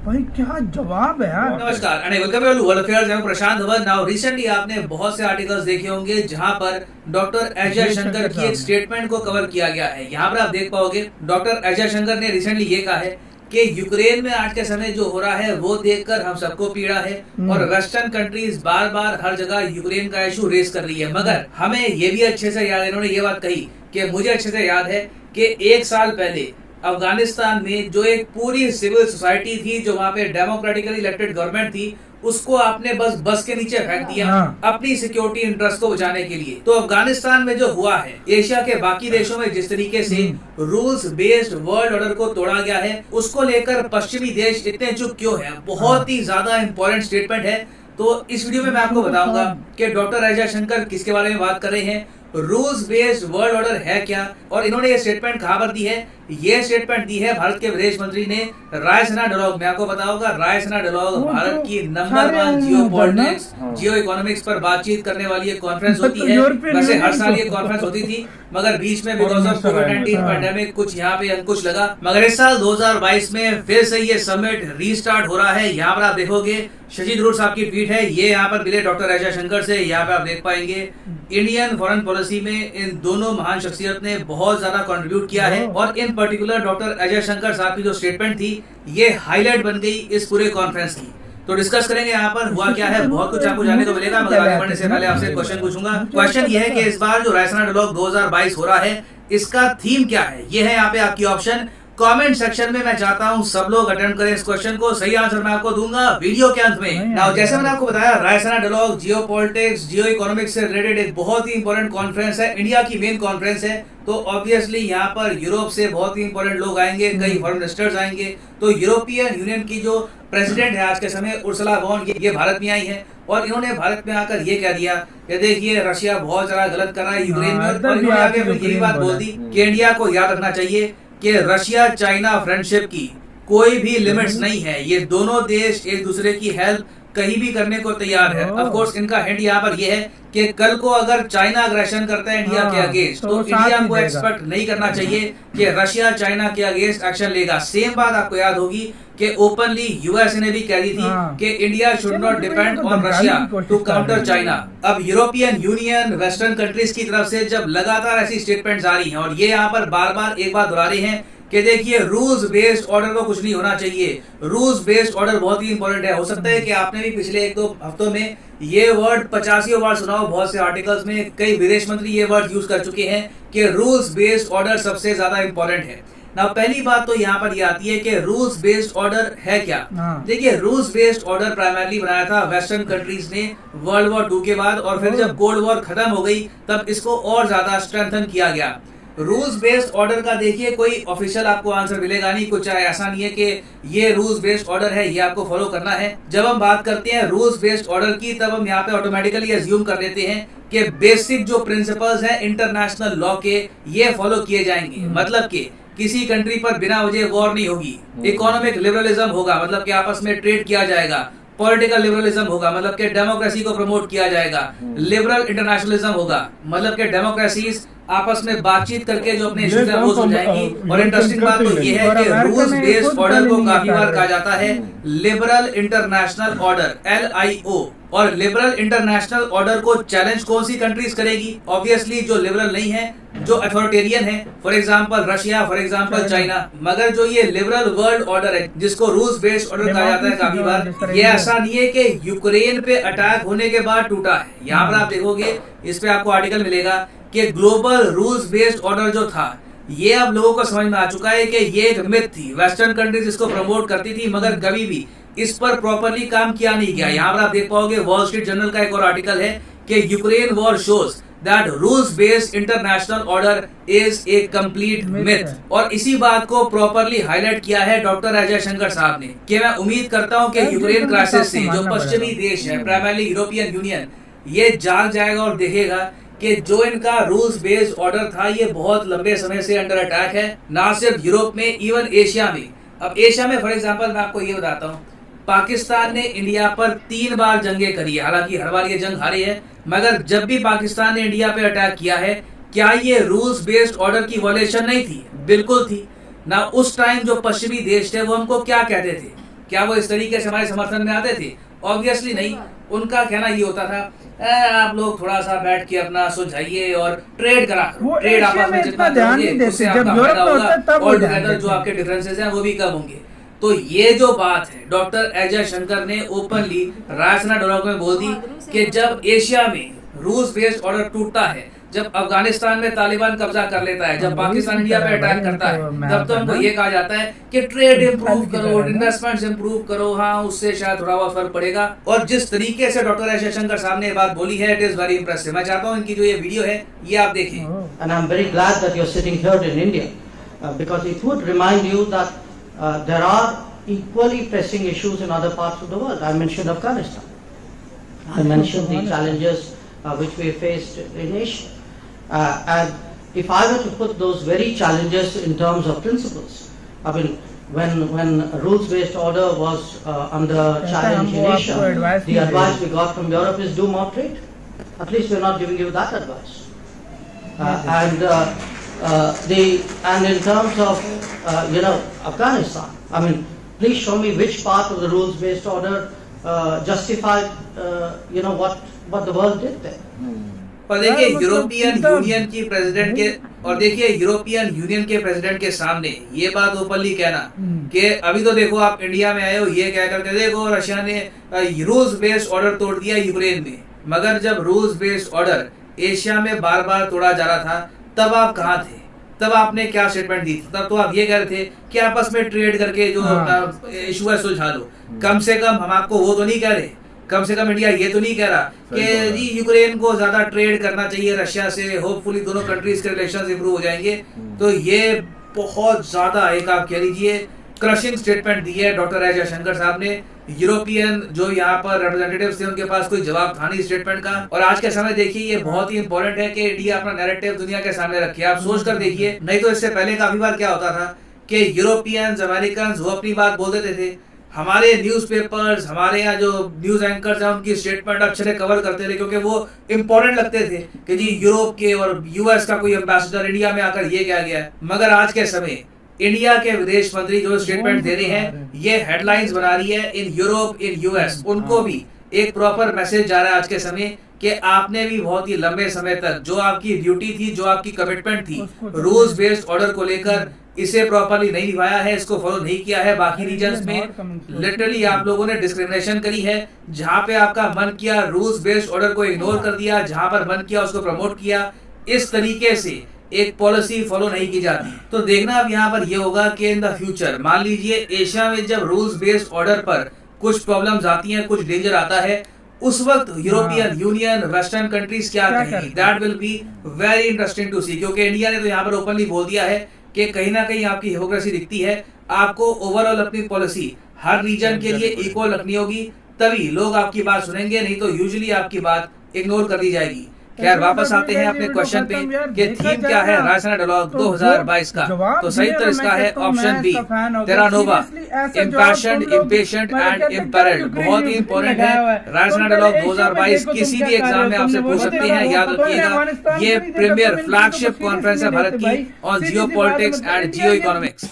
भाई क्या जवाब है यार। नमस्कार and welcome to world affairs. मैं प्रशांत धवन। नाउ रिसेंटली आपने बहुत से आर्टिकल्स देखे होंगे जहां पर डॉक्टर एस जयशंकर की एक स्टेटमेंट को कवर किया गया है। यहां पर आप देख पाओगे डॉक्टर एस जयशंकर ने रिसेंटली ये कहा है कि यूक्रेन में आज के समय जो हो रहा है वो देखकर हम सबको पीड़ा है और वेस्टर्न कंट्रीज बार बार हर जगह यूक्रेन का इशू रेस कर रही है। मगर हमें ये भी अच्छे से याद है, इन्होंने ये बात कही कि मुझे अच्छे से याद है कि 1 साल पहले अफगानिस्तान में जो एक पूरी सिविल सोसाइटी थी, जो वहां पे डेमोक्रेटिकली इलेक्टेड गवर्नमेंट थी, उसको आपने बस के नीचे फेंक दिया अपनी सिक्योरिटी इंटरेस्ट को बचाने के लिए। तो अफगानिस्तान में जो हुआ है, एशिया के बाकी देशों में जिस तरीके से रूल्स बेस्ड वर्ल्ड ऑर्डर को तोड़ा गया है, उसको लेकर पश्चिमी देश इतने चुप क्यों है, बहुत ही ज्यादा इंपॉर्टेंट स्टेटमेंट है। तो इस वीडियो में मैं आपको बताऊंगा कि डॉक्टर एस जयशंकर किसके बारे में बात कर रहे हैं, रूल्स बेस्ड वर्ल्ड ऑर्डर है क्या, और इन्होंने ये स्टेटमेंट कहां पर दी है। ये स्टेटमेंट दी है भारत के विदेश मंत्री ने रायसीना डिalogue में। आपको बताऊंगा रायसीना डिalogue भारत की नंबर 1 जियो पॉलिटिक्स जियो इकोनॉमिक्स पर बातचीत करने वाली एक कॉन्फ्रेंस होती है। वैसे हर साल ये कॉन्फ्रेंस होती थी, मगर बीच में बिकॉज ऑफ कोविड-19 पैंडेमिक कुछ यहाँ पे अंकुश लगा। मगर इस साल 2022 में फिर से ये समिट रीस्टार्ट हो रहा है। यहाँ पर आप देखोगे शशि थरूर साहब की ट्वीट है, ये यहाँ पर मिले डॉक्टर एस जयशंकर से। यहाँ पे आप देख पाएंगे इंडियन फॉरेन पॉलिसी में इन दोनों महान शख्सियत ने बहुत ज्यादा कंट्रीब्यूट किया है, और इन पर्टिकुलर डॉक्टर एस जयशंकर साहब की जो स्टेटमेंट थी ये हाईलाइट बन गई इस पूरे कॉन्फ्रेंस की। तो डिस्कस करेंगे यहाँ पर हुआ क्या है, बहुत कुछ आपको जानने को मिलेगा। मगर आगे बढ़ने से पहले आपसे क्वेश्चन पूछूंगा। क्वेश्चन ये है कि इस बार जो रायसीना डिalogue 2022 हो रहा है, इसका थीम क्या है। ये है यहाँ पे आपकी ऑप्शन। कमेंट सेक्शन में मैं चाहता हूं सब लोग अटेम्प्ट करें इस क्वेश्चन को। सही आंसर मैं आपको दूंगा वीडियो के अंत में। नाउ जैसे मैंने आपको बताया, Raisina dialogue geopolitics geoeconomics से रिलेटेड एक बहुत ही इंपॉर्टेंट कॉन्फ्रेंस है, इंडिया की मेन कॉन्फ्रेंस है। तो ऑब्वियसली यहाँ पर यूरोप से बहुत ही इंपॉर्टेंट लोग आएंगे, कई फॉरेन मिनिस्टर्स आएंगे। तो यूरोपियन यूनियन की जो प्रेसिडेंट है आज के समय उर्सुला वॉन, ये भारत में आई है, और इन्होंने भारत में आकर ये कह दिया कि देखिए रशिया बहुत ज्यादा गलत कर रहा है यूक्रेन में। और इन्होंने आगे यही बात बोल दी कि इंडिया को याद रखना चाहिए कि रशिया चाइना फ्रेंडशिप की कोई भी लिमिट्स नहीं है। ये दोनों देश एक दूसरे की हेल्प कहीं भी करने को तैयार है। ऑफ कोर्स इनका हिंट यहाँ पर ये है कि कल को अगर चाइना अग्रेशन करता है इंडिया के अगेंस्ट, तो इंडिया को एक्सपेक्ट नहीं करना चाहिए कि रशिया चाइना के अगेंस्ट एक्शन लेगा। सेम बात आपको याद होगी कि ओपनली यूएसए ने भी कह दी थी कि India should not depend on Russia to counter China. अब यूरोपियन यूनियन वेस्टर्न कंट्रीज की तरफ से जब लगातार ऐसी स्टेटमेंट्स आ रही हैं, और ये यहाँ पर बार बार एक बात दोहरा रहे हैं कि देखिए रूल्स बेस्ड ऑर्डर को कुछ नहीं होना चाहिए, रूल्स बेस्ड ऑर्डर बहुत ही इंपॉर्टेंट है। हो सकता है कि आपने भी पिछले 1-2 हफ्तों में ये वर्ड 85 बार सुना हो, बहुत से आर्टिकल्स में कई विदेश मंत्री ये वर्ड यूज कर चुके हैं कि रूल्स बेस्ड ऑर्डर सबसे ज्यादा इंपॉर्टेंट है। ना पहली बात तो यहाँ पर ये आती है कि रूल्स बेस्ड ऑर्डर है क्या। देखिए रूल्स बेस्ड ऑर्डर प्राइमरली बनाया था वेस्टर्न कंट्रीज ने वर्ल्ड वॉर 2 के बाद, और फिर जब कोल्ड वॉर खत्म हो गई तब इसको और ज्यादा स्ट्रेंथन किया गया। रूल्स बेस्ड ऑर्डर का देखिए कोई ऑफिशियल आपको आंसर मिलेगा नहीं, कुछ ऐसा नहीं है कि ये रूल्स बेस्ड ऑर्डर है ये आपको फॉलो करना है। जब हम बात करते हैं रूल्स बेस्ड ऑर्डर की, तब हम यहाँ पे ऑटोमेटिकली अज्यूम कर लेते हैं कि बेसिक जो प्रिंसिपल्स हैं इंटरनेशनल लॉ के ये फॉलो किए जाएंगे। मतलब कि किसी कंट्री पर बिना वजह वॉर नहीं होगी, इकोनॉमिक लिबरलिज्म होगा, मतलब कि आपस में ट्रेड किया जाएगा, पॉलिटिकल लिबरलिज्म होगा, मतलब कि डेमोक्रेसी को प्रमोट किया जाएगा, लिबरल इंटरनेशनलिज्म होगा, मतलब कि डेमोक्रेसीज आपस में बातचीत करके जो अपने इश्यूज हैं वो सुलझाएंगी। और इंटरेस्टिंग बात तो ये है कि रूल्स बेस्ड ऑर्डर को काफी बार कहा जाता है लिबरल इंटरनेशनल ऑर्डर LIO। और लिबरल इंटरनेशनल ऑर्डर को चैलेंज कौन सी कंट्रीज करेगी? ऑब्वियसली जो लिबरल नहीं है, जो अथॉरिटेरियन है, for example Russia, for example China. मगर जो ये लिबरल वर्ल्ड ऑर्डर है जिसको रूल्स बेस्ड ऑर्डर कहा जाता है काफी बार, ये ऐसा नहीं है कि यूक्रेन पे अटैक होने के बाद टूटा है। यहाँ पर आप देखोगे, इस पे आपको आर्टिकल मिलेगा कि ग्लोबल रूल्स बेस्ड ऑर्डर जो था ये अब लोगों को समझ में आ चुका है कि ये एक मिथ थी, वेस्टर्न कंट्रीज इसको प्रमोट करती थी, मगर कभी भी इस पर प्रॉपर्ली काम किया नहीं गया। यहाँ पर आप देख पाओगे वॉल स्ट्रीट जर्नल का एक और आर्टिकल है कि Ukraine war shows that rules based international order is a complete myth. और इसी बात को प्रॉपर्ली हाईलाइट किया है डॉक्टर एस जयशंकर साहब ने कि मैं उम्मीद करता हूँ कि यूक्रेन क्राइसिस से जो पश्चिमी देश है, प्राइमरली यूरोपियन यूनियन, ये जाग जाएगा और देखेगा कि जो इनका रूल्स बेस्ड ऑर्डर था ये बहुत लंबे समय से अंडर अटैक है, ना सिर्फ यूरोप में, इवन एशिया में। अब एशिया में फॉर एग्जांपल मैं आपको ये बताता हूँ, पाकिस्तान ने इंडिया पर 3 बार जंगें करी है, हालांकि हर बार ये जंग हारी है, मगर जब भी पाकिस्तान ने इंडिया पे अटैक किया है, क्या ये रूल्स बेस्ड ऑर्डर की वॉयलेशन नहीं थी? बिल्कुल थी ना। उस टाइम जो पश्चिमी देश थे वो हमको क्या कहते थे क्या वो इस तरीके से हमारे समर्थन में आते थे? ऑब्वियसली नहीं। उनका कहना ये होता था आप लोग थोड़ा सा बैठ के अपना सुलझाइए और ट्रेड करा करो, ट्रेड आपस में जितना करोगे उससे आपका फायदा होगा और टुगेदर जो आपके डिफरेंसेस हैं वो भी कम होंगे। तो ये जो बात है डॉक्टर अजय शंकर ने ओपनली रायसीना डायलॉग में बोल दी कि जब एशिया में रूल्स बेस्ड ऑर्डर टूटता है, जब अफगानिस्तान में तालिबान कब्जा कर लेता है, जब पाकिस्तान इंडिया पे अटैक करता है, तब तो हमको ये कहा जाता है कि ट्रेड इंप्रूव करो, इन्वेस्टमेंट्स इंप्रूव करो, हाँ उससे शायद थोड़ा बहुत फर्क पड़ेगा। और जिस तरीके से डॉक्टर अजय शंकर साहब ने ये बात बोली है, इट इज वेरी इंप्रेसिव। मैं चाहता हूँ इनकी जो ये वीडियो है ये आप देखें। And I'm very glad that you're sitting here in India because it would remind you that there are equally pressing issues in other parts of the world. I mentioned Afghanistan. I mentioned the challenges which we faced in Asia. And if I were to put those very challenges in terms of principles, I mean, when rules-based order was under challenge in Asia, the advice we got from Europe is do more trade. At least we're not giving you that advice. And in terms of Afghanistan, I mean, please show me which part of the rules-based order justified what the world did there. और देखिए European union की president के और देखिए European union के president के सामने ये बात ओपनली कहना कि अभी तो देखो आप इंडिया में आए हो ये कह करके देखो रशिया ने रूल्स बेस्ड ऑर्डर तोड़ दिया यूक्रेन में, मगर जब रूल्स बेस्ड ऑर्डर एशिया में बार बार तोड़ा जा रहा था तब आप कहाँ थे? तब आपने क्या स्टेटमेंट दी? तब तो आप ये कह रहे थे कि आपस में ट्रेड करके जो इशू है सुलझा लो। कम से कम हम आपको वो तो नहीं कह रहे, कम से कम इंडिया ये तो नहीं कह रहा कि जी यूक्रेन को ज्यादा ट्रेड करना चाहिए रशिया से, होपफुली दोनों कंट्रीज के रिलेशंस इंप्रूव हो जाएंगे। तो ये बहुत ज्यादा एक आप कह लीजिए क्रशिंग स्टेटमेंट दी है डॉक्टर अजय शंकर साहब ने। यूरोपियन जो यहाँ पर रिप्रेजेंटेटिव्स थे उनके पास कोई जवाब था नहीं स्टेटमेंट का। और आज के समय देखिए ये बहुत ही इंपॉर्टेंट है कि इंडिया अपना नैरेटिव दुनिया के सामने रखे। आप सोच कर देखिए, नहीं तो इससे पहले काफी बार क्या होता था कि यूरोपियंस अमेरिकन वो अपनी बात बोल देते थे, हमारे न्यूज़पेपर्स हमारे यहाँ जो न्यूज एंकर्स हैं उनकी स्टेटमेंट अक्षरे कवर करते थे क्योंकि वो इंपॉर्टेंट लगते थे कि जी यूरोप के और यूएस का कोई एम्बेसडर इंडिया में आकर ये क्या गया है। मगर आज के समय इंडिया के विदेश मंत्री जो स्टेटमेंट दे रहे हैं ये हेडलाइंस बना रही है इन यूरोप इन यूएस। उनको भी एक प्रॉपर मैसेज जा रहा है आज के समय कि आपने भी बहुत ही लंबे समय तक जो आपकी ड्यूटी थी, जो आपकी कमिटमेंट थी रूल्स बेस्ड ऑर्डर को लेकर, इसे प्रॉपर्ली नहीं निभाया है, इसको फॉलो नहीं किया है। बाकी रीजन्स में लिटरली आप लोगों ने डिस्क्रिमिनेशन करी है। जहां पे आपका मन किया रूल्स बेस्ड ऑर्डर को इग्नोर कर दिया, जहां पर मन किया उसको प्रमोट किया। इस तरीके से एक पॉलिसी फॉलो नहीं की जाती। तो देखना अब यहाँ पर यह होगा कि इन द फ्यूचर मान लीजिए एशिया में जब रूल्स बेस्ड ऑर्डर पर कुछ प्रॉब्लम्स आती हैं, कुछ डेंजर आता है, उस वक्त यूरोपियन यूनियन वेस्टर्न कंट्रीज क्या कहेंगी। That will be very interesting to see, क्योंकि इंडिया ने तो यहाँ पर ओपनली बोल दिया है कि कहीं ना कहीं आपकी हिपोक्रेसी दिखती है। आपको ओवरऑल अपनी पॉलिसी हर रीजन के लिए इक्वल रखनी होगी, तभी लोग आपकी बात सुनेंगे, नहीं तो यूजुअली आपकी बात इग्नोर कर दी जाएगी। खैर वापस आते हैं अपने क्वेश्चन पे कि थीम क्या है रायसीना डायलॉग 2022 का। तो सही उत्तर इसका है option B, terra nova, impassioned, impatient and imperilled. बहुत ही इंपॉर्टेंट है रायसीना डायलॉग 2022, किसी भी एग्जाम में आपसे पूछ सकते हैं, याद रखिएगा। ये प्रीमियर फ्लैगशिप कॉन्फ्रेंस है भारत की on Jio politics and Jio economics.